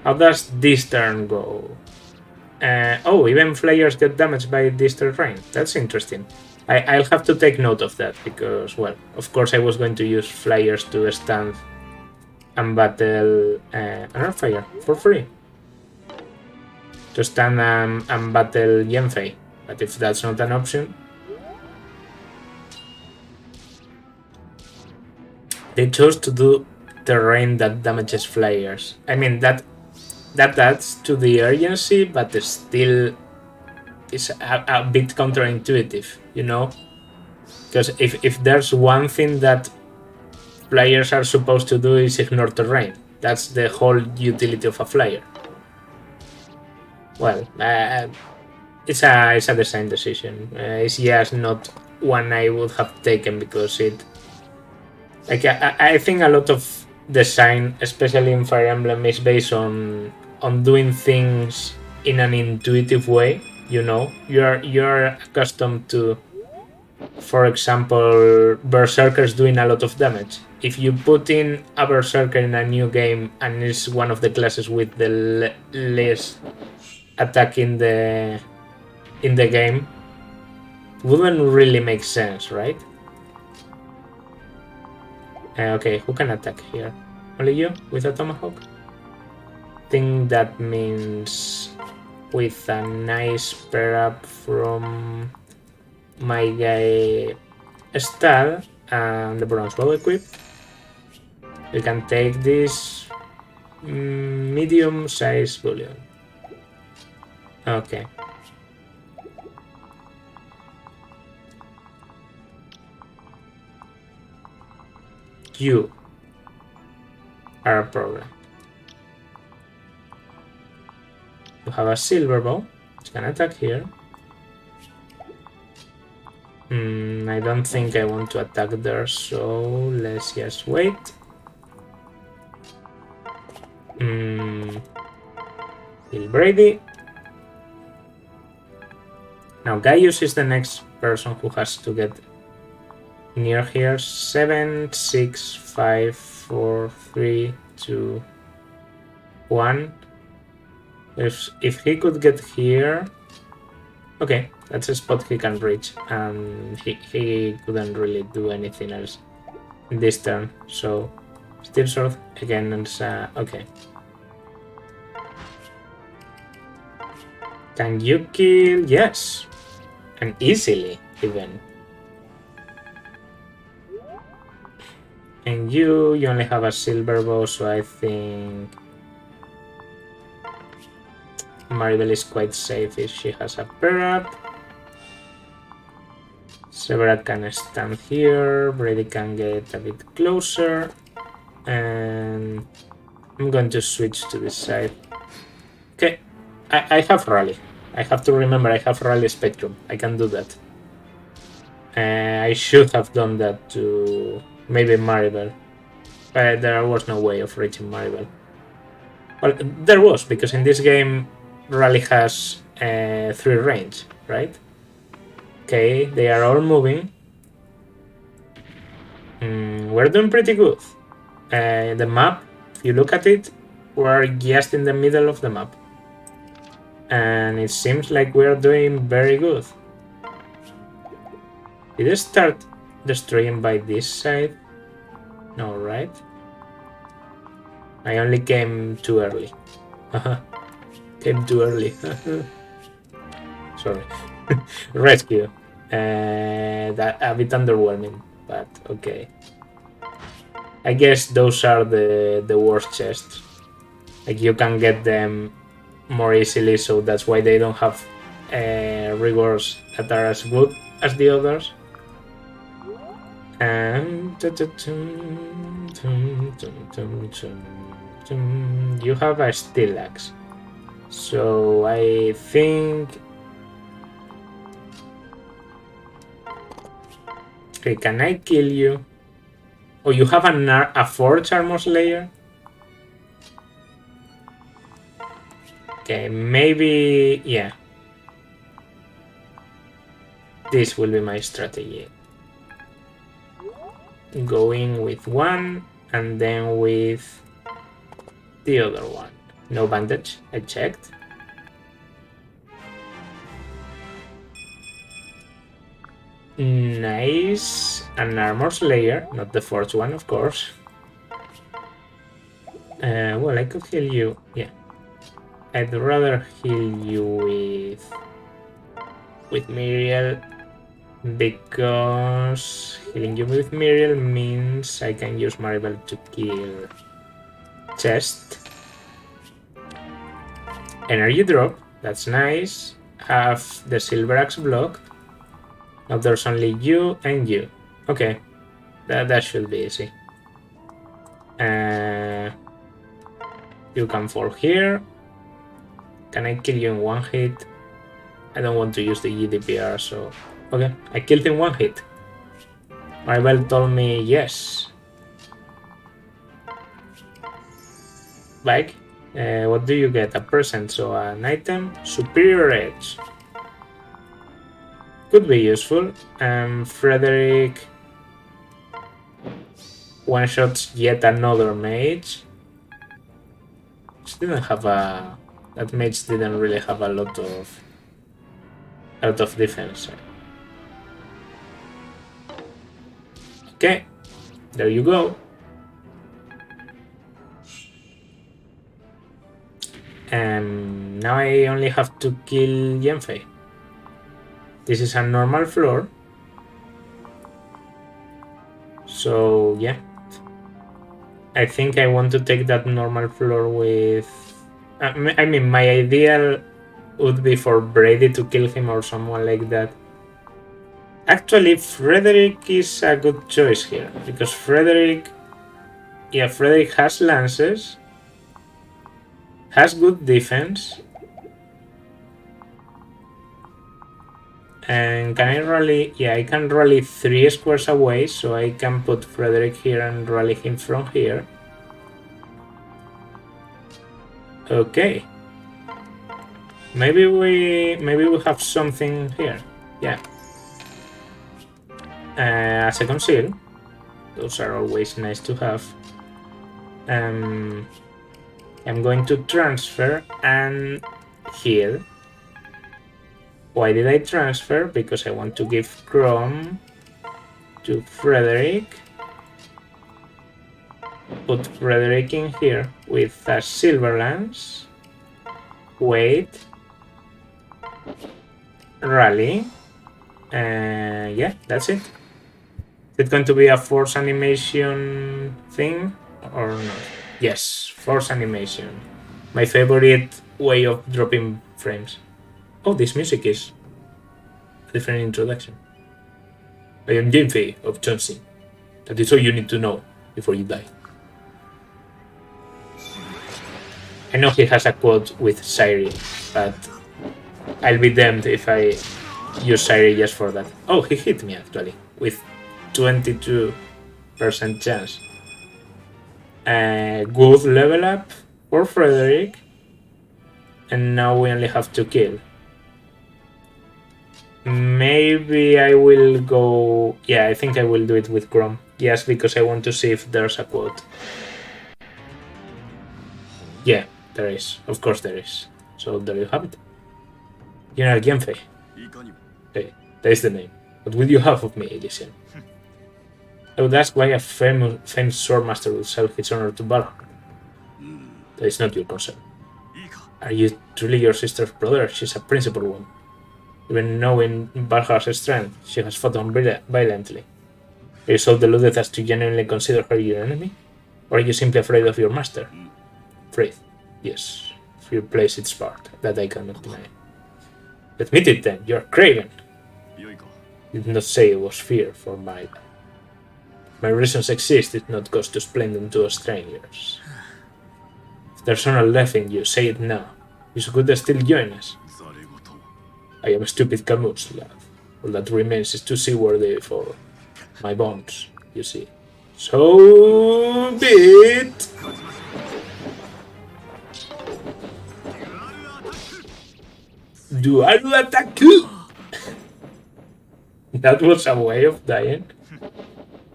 How does this turn go? Oh, even flyers get damaged by distant rain. That's interesting. I'll have to take note of that because, well, of course I was going to use flyers to stand and battle another fire for free. To stand and battle Yenfei. But if that's not an option... They chose to do terrain that damages flyers. I mean, that adds to the urgency, but still is a bit counterintuitive, you know? Because if there's one thing that flyers are supposed to do is ignore terrain. That's the whole utility of a flyer. Well, it's a design decision. It's just not one I would have taken because it... Like, I think a lot of design, especially in Fire Emblem, is based on doing things in an intuitive way. You know, you're accustomed to, for example, berserkers doing a lot of damage. If you put in a berserker in a new game and it's one of the classes with the less attack in the game, wouldn't really make sense, right? Okay, who can attack here? Only you with a tomahawk? Think that means with a nice pair up from my guy Star and the bronze bow equipped, you can take this medium size bullion. Okay. You are a problem. You have a silver bow, which can attack here. I don't think I want to attack there, so let's just wait. Kill Brady. Now Gaius is the next person who has to get near here. 7, 6, 5, 4, 3, 2, 1. If he could get here... Okay, that's a spot he can reach, and he couldn't really do anything else in this turn, so Steel Sword again, and okay. Can you kill? Yes, and easily even. And you only have a silver bow, so I think Maribel is quite safe if she has a pair up. Severat can stand here, Brady can get a bit closer, and I'm going to switch to this side. Okay, I have Rally. I have to remember I have Rally Spectrum. I can do that. I should have done that to maybe Maribel, but there was no way of reaching Maribel. Well, there was, because in this game Rally has 3 range, right? Okay, they are all moving. We're doing pretty good. The map, if you look at it, we're just in the middle of the map. And it seems like we're doing very good. Did I start destroying by this side? No, right? I only came too early. Came too early. Sorry. Rescue. That a bit underwhelming, but okay. I guess those are the worst chests. Like, you can get them more easily, so that's why they don't have rewards that are as good as the others. And you have a steel axe, so I think... Okay, can I kill you? Oh, you have a Forge Armor Slayer? Okay, maybe... yeah. This will be my strategy. Going with one, and then with the other one. No bandage, I checked. Nice. An armor slayer, not the fourth one, of course. Well, I could heal you. Yeah. I'd rather heal you with Miriel, because healing you with Miriel means I can use Maribel to kill Chest. Energy drop, that's nice. Have the silver axe blocked. Now there's only you and you. Okay, that should be easy. You can fall here. Can I kill you in one hit? I don't want to use the GDPR, so... Okay, I killed in one hit. Maribel told me yes. Like, what do you get? A present, so an item. Superior Edge. Could be useful. Frederick one-shots yet another mage. She didn't have a... That mage didn't really have a lot of defense. Okay, there you go. Now I only have to kill Yenfei. This is a normal floor. So yeah. I think I want to take that normal floor with... I mean, my ideal would be for Brady to kill him or someone like that. Actually, Frederick is a good choice here, because Frederick has lances, has good defense, and can I rally? Yeah, I can rally 3 squares away, so I can put Frederick here and rally him from here. Okay. Maybe we have something here. Yeah. A second seal. Those are always nice to have. I'm going to transfer and heal. Why did I transfer? Because I want to give Chrome to Frederick. Put Frederick in here with a silver lance. Wait. Rally. Yeah, that's it. Is it going to be a force animation thing or not? Yes, force animation. My favorite way of dropping frames. Oh, this music is a different introduction. I am Yenfei of Chonsing. That is all you need to know before you die. I know he has a quote with Sairi, but I'll be damned if I use Sairi just for that. Oh, he hit me actually with 22% chance. Good level up for Frederick, and now we only have to kill. Maybe I will go... Yeah, I think I will do it with Grom. Yes, because I want to see if there's a quote. Yeah, there is. Of course there is. So there you have it. General Yenfei. Hey, that is the name. What will you have of me, Elysian? I would ask why a famous swordmaster would sell his honor to Valhalla. That is not your concern. Are you truly your sister's brother? She's a principled one. Even knowing Valhalla's strength, she has fought on violently. Are you so deluded as to genuinely consider her your enemy? Or are you simply afraid of your master? Afraid, yes. Fear plays its part, that I cannot deny. Admit it then, you're craven. You did not say it was fear for my reasons exist, did not cause to explain them to strangers. If there's honor left in you, say it now. You could still join us. I am a stupid Camus, lad. All that remains is too seaworthy for my bones, you see. So be it! Dual attack! That was a way of dying.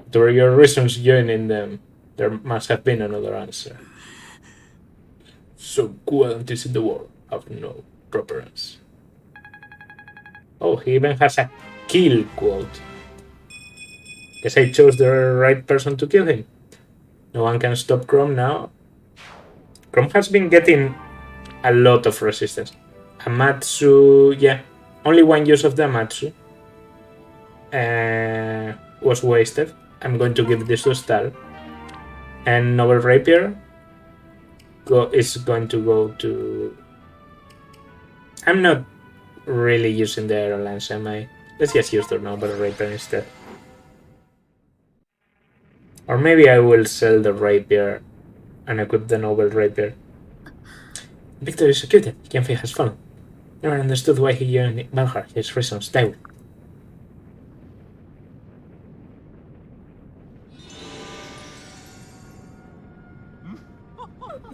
There were your reasons joining them. There must have been another answer. So qualities in the world have no preference. Oh, he even has a kill quote. Guess I chose the right person to kill him. No one can stop Chrome now. Chrome has been getting a lot of resistance. Amatsu, yeah. Only one use of the Amatsu was wasted. I'm going to give this to Star. And Noble Rapier is going to go to... I'm not really using the Arrow Lance, am I? Let's just use the Noble Rapier instead. Or maybe I will sell the Rapier and equip the Noble Rapier. Victor is executed. Yanfei has fallen. Never understood why he joined Valhar. His reasons die.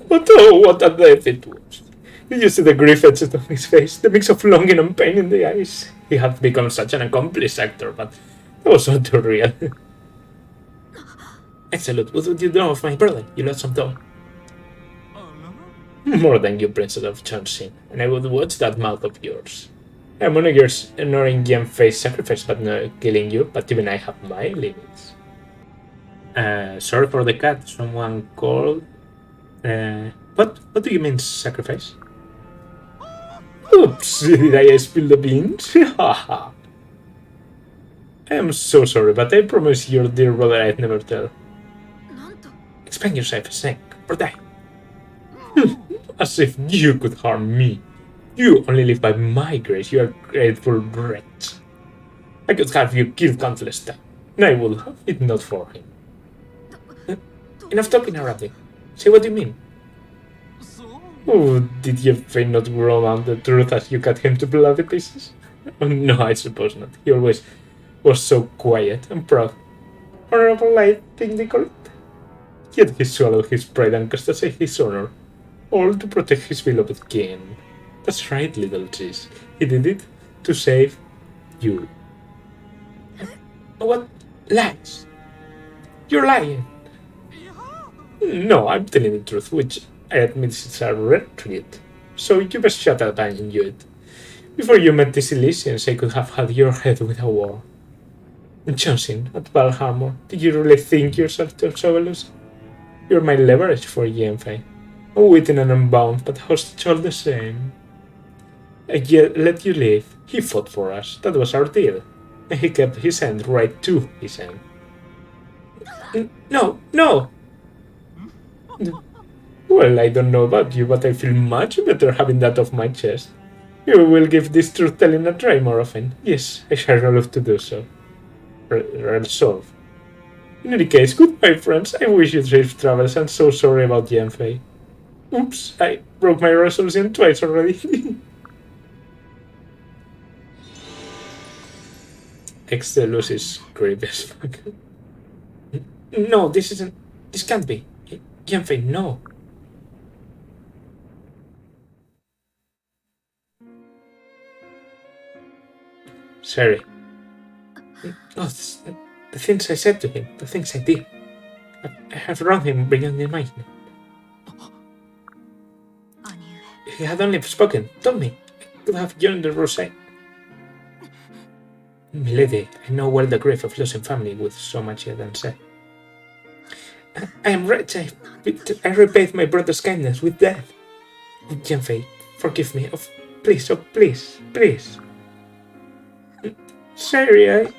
But oh, what a death it was. Did you see the grief etched on his face? The mix of longing and pain in the eyes. He had become such an accomplished actor, but that was not too real. Excellent. What would you do of my brother? You lost some time. More than you, Princess of Chongqing, and I would watch that mouth of yours. I'm honoring Yanfei's sacrifice, but not killing you, but even I have my limits. Sorry for the cat. Someone called. What do you mean sacrifice? Oops, did I spill the beans? Haha. I am so sorry, but I promise your dear brother I'd never tell. Explain yourself, Snake, or die. As if you could harm me. You only live by my grace, you are grateful wretch. I could have you killed countless times, and I would have it not for him. Enough talking Arabic. Say what you mean. Oh, did Yanfei not grow out the truth as you cut him to bloody pieces? Oh, no, I suppose not. He always was so quiet and proud. Honorable, I think they call it. Yet he swallowed his pride and cast aside his honor, all to protect his beloved king. That's right, little cheese. He did it to save you. What? Lies? You're lying. No, I'm telling the truth, which I admit is a rare treat. So you best shut up and enjoy it. Before you met these Elysians, I could have had your head with a war. And Chongqing, at Valhammer, did you really think yourself so elusive? You're my leverage for Yanfei. Unwitting and unbound, but hostage all the same. I let you live. He fought for us. That was our deal. And he kept his end right to his end. No, no! Well, I don't know about you, but I feel much better having that off my chest. You will give this truth-telling a try more often. Yes, I shall love to do so. Resolve. In any case, goodbye, friends. I wish you safe travels. I'm so sorry about Yanfei. Oops, I broke my resolution twice already. Excelus is creepy as fuck. No, this isn't. This can't be. Yanfei, no. Sorry. Oh, the things I said to him, the things I did. I have wronged him beyond imagining. If he had only spoken, told me, I could have joined the Rosé. Milady, I know well the grief of losing family with so much yet unsaid. I am wretched. I repaid my brother's kindness with death. Yanfei, forgive me. Oh, please, please. Sorry,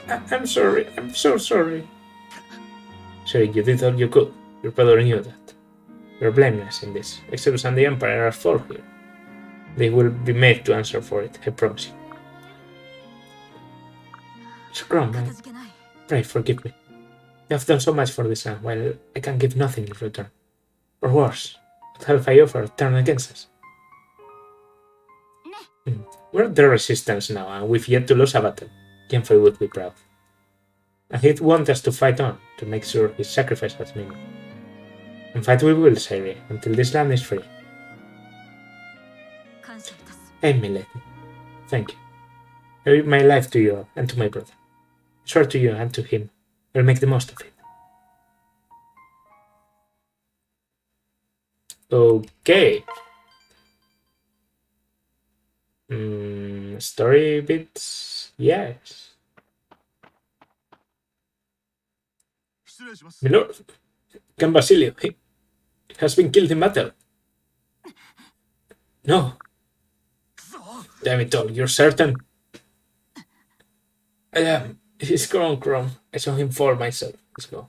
I'm sorry. I'm so sorry. Sorry, you did all you could. Your brother knew that. You're blameless in this. Exodus and the Empire are for here. They will be made to answer for it, I promise you. Scrum, pray, forgive me. You have done so much for this land, while I can give nothing in return. Or worse, what have I offered turned against us? We're the resistance now, and we've yet to lose a battle. Yanfei would be proud. And he'd want us to fight on, to make sure his sacrifice has meaning. And fight we will, Siri, until this land is free. Hey, milady. Thank you. I owe my life to you and to my brother. I swear to you and to him, I'll make the most of it. Okay. Story bits? Yes. Milord, Can Basilio, he has been killed in battle. No. Damn it all, you're certain? I am. He's Chrome. I saw him fall myself. Let's go.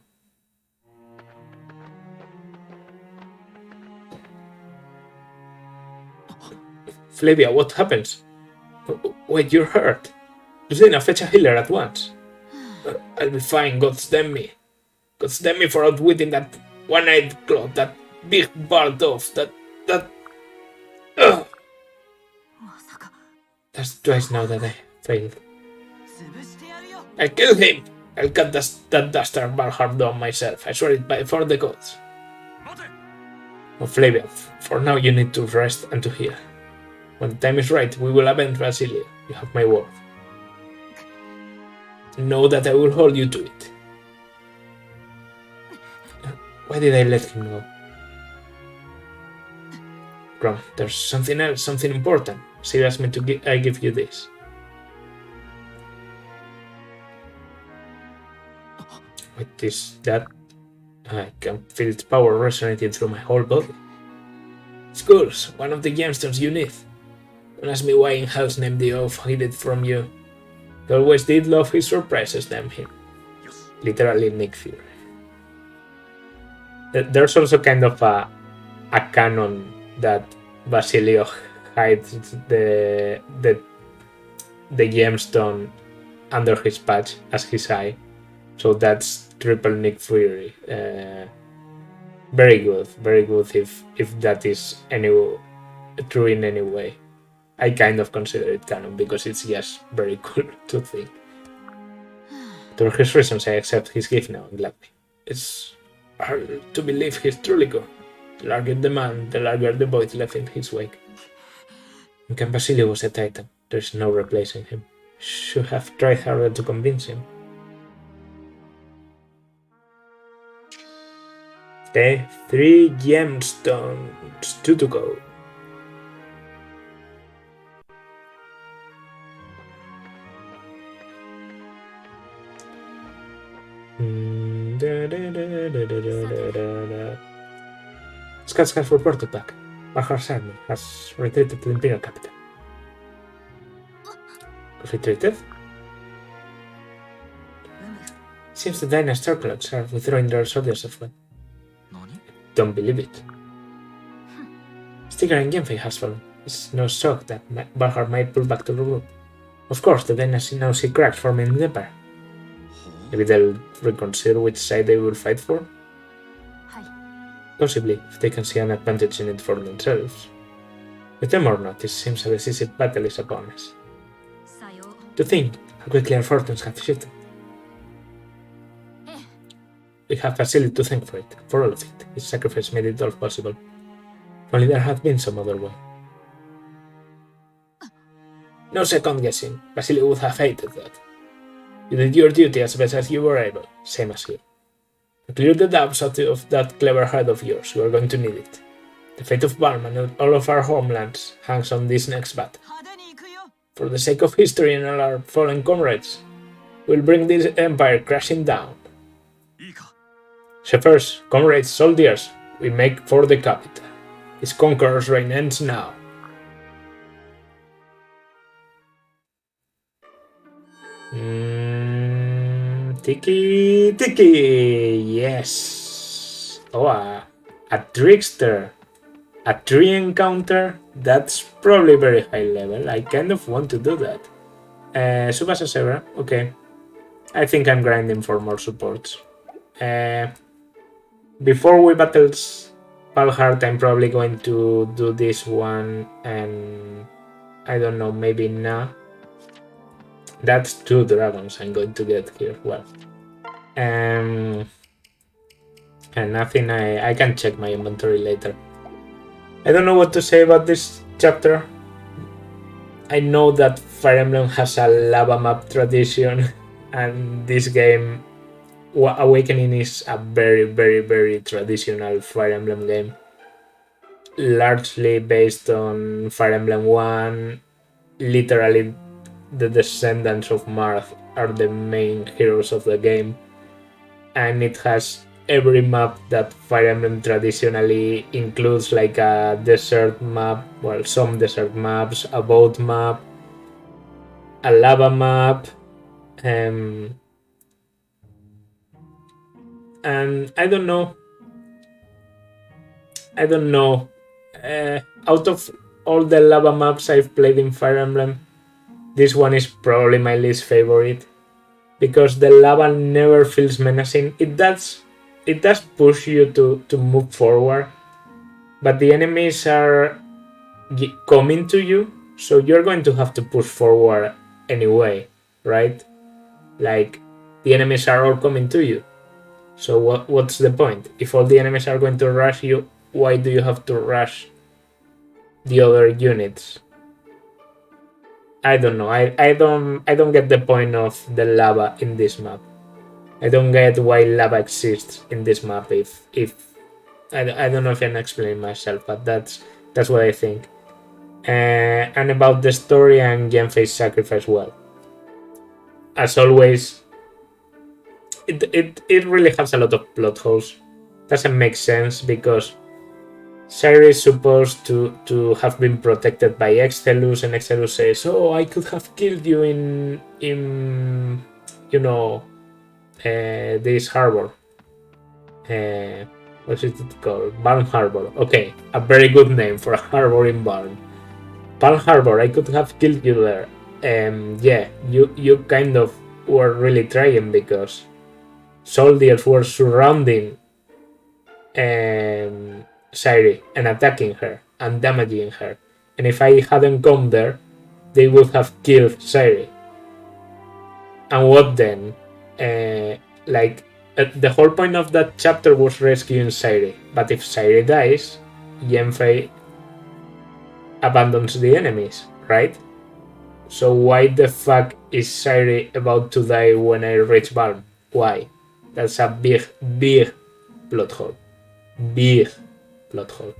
Flavia, what happens? Wait, you're hurt. Lucina, fetch a healer at once. I'll be fine, God's damn me. God's damn me for outwitting that one-eyed clod, that big bald oaf, that... Ugh. That's twice now that I failed. I'll kill him! I'll cut that dastard Valhard down myself. I swear it before the gods. Oh, Flavia, for now you need to rest and to heal. When the time is right, we will avenge Basilio. You have my word. Know that I will hold you to it. Why did I let him go? Ron, there's something else, something important. She asked me to I give you this. What is that? I can feel its power resonating through my whole body. Skulls, one of the gemstones you need. Don't ask me why in hell's name the oath hid it from you. He always did love his surprises, damn him. Literally Nick Fury. There's also kind of a canon that Basilio hides the gemstone under his patch as his eye. So that's triple Nick Fury. Very good if that is true in any way. I kind of consider it canon because it's just very cool to think. For his reasons, I accept his gift now gladly. It's hard to believe he's truly gone. The larger the man, the larger the void left in his wake. And Can Basilio was a titan. There's no replacing him. Should have tried harder to convince him. Okay, 3 gemstones, 2 to go. Scouts have reported back. Valhar's army has retreated to the Imperial capital. Retreated? Seems the dynasty Turklots are withdrawing their soldiers as well. Don't believe it. Sticker and Genfei has fallen. It's no shock that Valhar might pull back to the group. Of course, the dynasty now see cracks forming in the empire. Maybe they'll reconsider which side they will fight for? Possibly, if they can see an advantage in it for themselves. With them or not, it seems a decisive battle is upon us. To think how quickly our fortunes have shifted. We have Vasily to thank for it, for all of it. His sacrifice made it all possible. If only there had been some other way. No second guessing, Vasily would have hated that. You did your duty as best as you were able, same as he. To clear the doubts of that clever head of yours, you are going to need it. The fate of Balm and all of our homelands hangs on this next battle. For the sake of history and all our fallen comrades, we'll bring this empire crashing down. Shepherds, comrades, soldiers, we make for the capital. This conqueror's reign ends now. Tiki, yes. Oh, a trickster. A tree encounter? That's probably very high level. I kind of want to do that. Subasa Severa, okay. I think I'm grinding for more supports. Before we battle Valhart, I'm probably going to do this one and I don't know, maybe now. That's 2 dragons I'm going to get here. Well, and nothing. I can check my inventory later. I don't know what to say about this chapter. I know that Fire Emblem has a lava map tradition, and this game, Awakening, is a very, very, very traditional Fire Emblem game. largely based on Fire Emblem 1. Literally, the descendants of Marth are the main heroes of the game, and it has every map that Fire Emblem traditionally includes, like a desert map, well, some desert maps, a boat map, a lava map, and I don't know. Out of all the lava maps I've played in Fire Emblem, this one is probably my least favorite because the lava never feels menacing. It does push you to move forward, but the enemies are coming to you, so you're going to have to push forward anyway, right? Like, the enemies are all coming to you. So what's the point? If all the enemies are going to rush you, why do you have to rush the other units? I don't know. I don't get the point of the lava in this map. I don't get why lava exists in this map. If I don't know if I'm explaining myself, but that's what I think. And about the story and Genfei's sacrifice, well, as always, it really has a lot of plot holes. Doesn't make sense because Cyril is supposed to have been protected by Excelus, and Excelus says, "Oh, I could have killed you in you know this harbor. What is it called? Balm Harbor. Okay, a very good name for a harbor in Balm. Balm Harbor. I could have killed you there. Yeah, you kind of were really trying because soldiers were surrounding Sairi and attacking her and damaging her. And if I hadn't come there, they would have killed Sairi. And what then? The whole point of that chapter was rescuing Sairi. But if Sairi dies, Yenfei abandons the enemies, right? So why the fuck is Sairi about to die when I reach Balm? Why? That's a big, big plot hole. Big plot hole.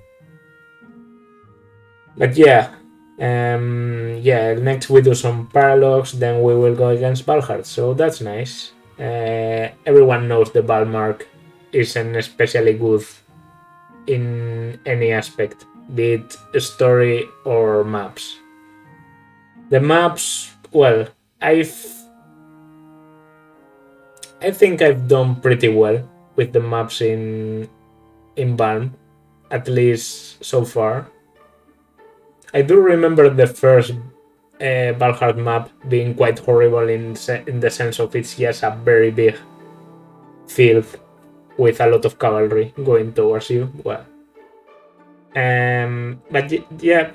But yeah, next we do some Paralogs, then we will go against Valhart, so that's nice. Everyone knows the Balmark isn't especially good in any aspect, be it story or maps. The maps, well, I think I've done pretty well with the maps in Balm, at least so far. I do remember the first Valhalla map being quite horrible in the sense of it's just a very big field with a lot of cavalry going towards you. Well, but yeah,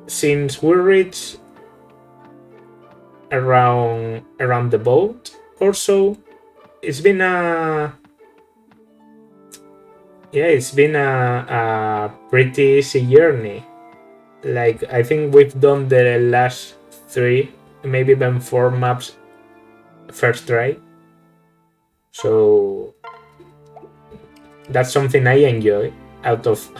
since we reach around the boat or so, it's been a pretty easy journey. Like, I think we've done the last 3, maybe even 4 maps first try. So that's something I enjoy out of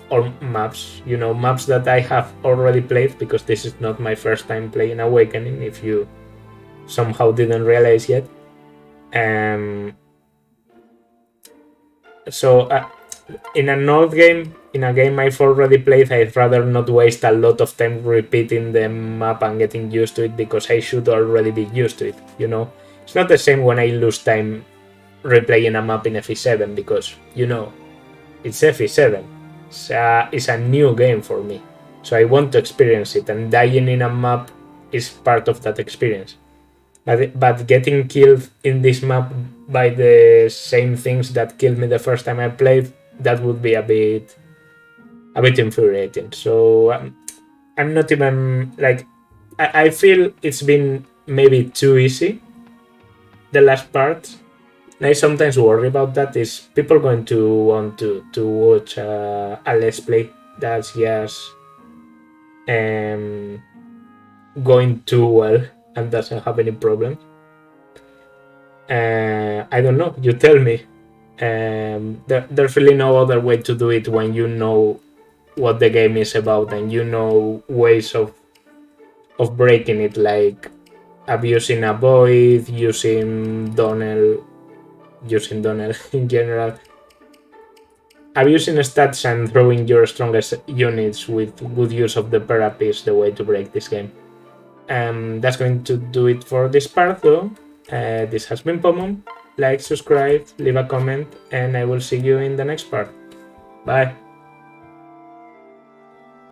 all maps. Maps that I have already played, because this is not my first time playing Awakening, if you somehow didn't realize yet. So in a game I've already played, I'd rather not waste a lot of time repeating the map and getting used to it, because I should already be used to it. It's not the same when I lose time replaying a map in FE7, because it's FE7. It's a new game for me, so I want to experience it, and dying in a map is part of that experience. But getting killed in this map by the same things that killed me the first time I played, that would be a bit infuriating. So I'm not even like, I feel it's been maybe too easy, the last part. And I sometimes worry about that. Is people going to want to watch a let's play that's just going too well and doesn't have any problems? I don't know. You tell me. There's really no other way to do it when you know what the game is about, and you know ways of breaking it, like abusing a void, using Donnell in general, abusing stats and throwing your strongest units with good use of the parap is the way to break this game. That's going to do it for this part though. This has been Pomon. Like, subscribe, leave a comment, and I will see you in the next part. Bye.